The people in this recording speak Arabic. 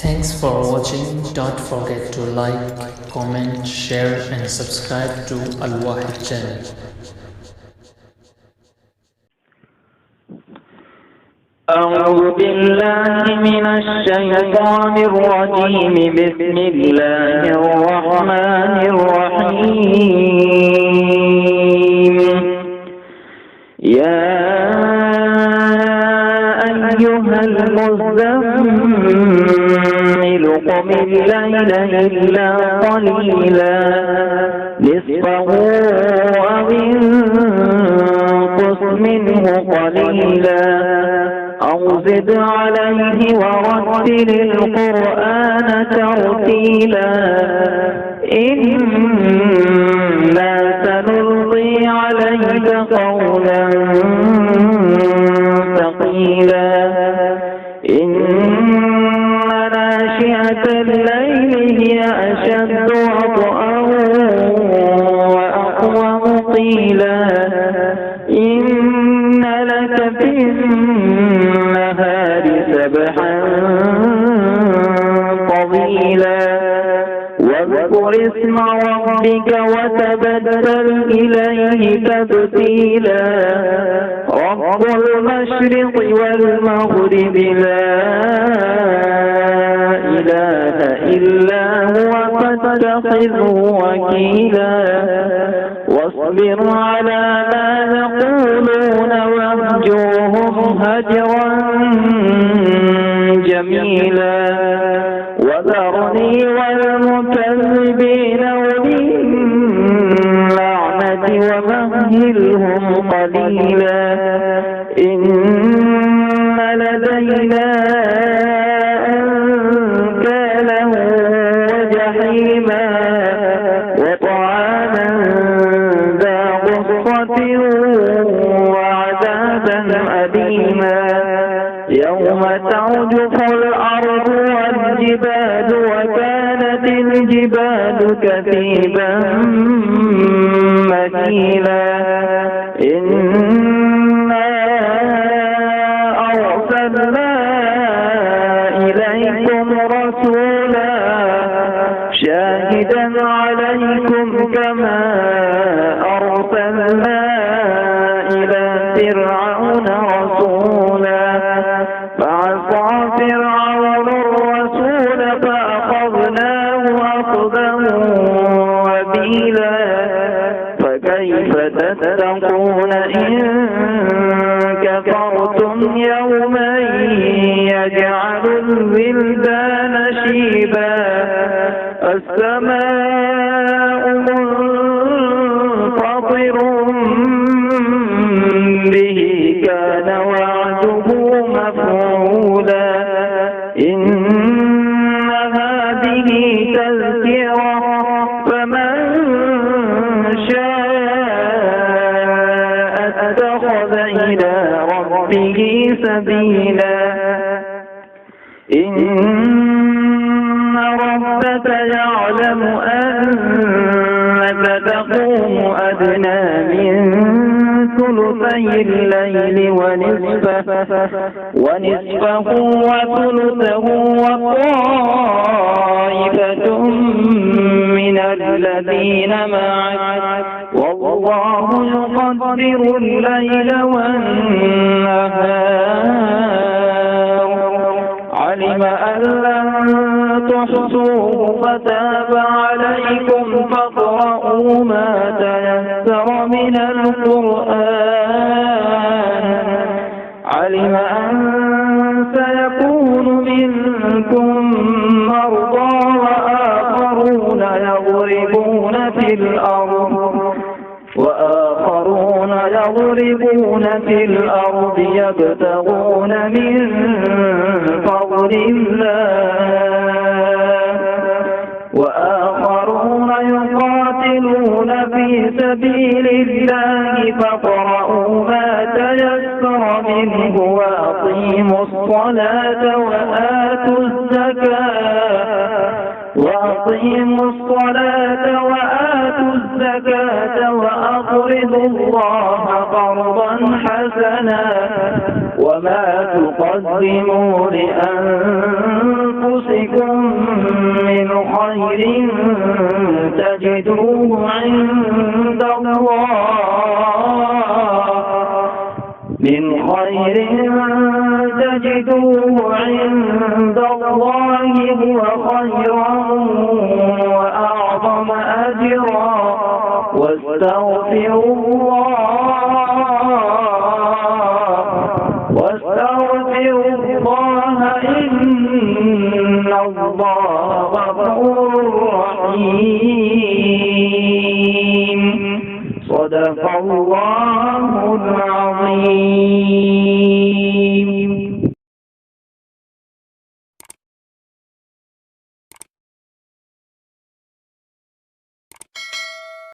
Thanks for watching. Don't forget to like, comment, share and subscribe to Al Wahid channel. أعوذ بالله من الشيطان الرجيم. بسم الله الرحمن الرحيم. يا أيها المزمل قم الليل إلا قليلا نصفه أو انقص منه قليلا أو زد عليه ورتل القرآن ترتيلا. إنا سنلقي عليك قولا ثقيلا. إن ناشئة الليل هي أشد وطئا وأقوم قيلا. إن لك في النهار سبحا طويلا. واذكر اسم ربك وتبتل إليه تبتيلا. رب المشرق والمغرب لا إله إلا هو فاتخذه وكيلا. واصبر على ما يقولون واهجرهم هجرا جميلا. وذرني والمكذبين أولي النعمة ومهلهم قليلا. إن لدينا أنكالا وجحيما وطعاما ذا غصة وعذابا أليما. يوم ترجف الأرض والجبال وكانت الجبال كثيبا مهيلا. إنا أرسلنا إليكم رسولا شاهدا عليكم كما أرسلنا إلى فرعون رسولا. فعصى فرعون الرسول فأخذناه أخذا وبيلا. فكيف تتقون إن كفرتم يوما يجعل الولدان شيبا. السماء منفطر به كان وعده مفعولا. إن هذه تذكرة فمن شاء اتخذ إلى ربه سبيلا. إن ربك يعلم أنك تقوم أدنى من ثلثي الليل ونصفه وثلثه وطائفة من الذين معك والله يقدر الليل والنهار. علم أن لن تحصوه فتاب عليكم فاقرؤوا ما تيسر من القرآن. علم أن سيكون منكم مرضى وآخرون يضربون في الأرض يبتغون من فضل الله. وآخرون يقاتلون في سبيل الله فاقرؤوا ما تيسر منه وأقيموا الصلاة وآتوا الزكاة وأقرضوا الله قرضا حسنا. وما تقدموا لأنفسكم تجدوه عند الله هو خيرا وأعظم أجرا واستغفروا الله إن الله غفور رحيم. صدق الله العظيم.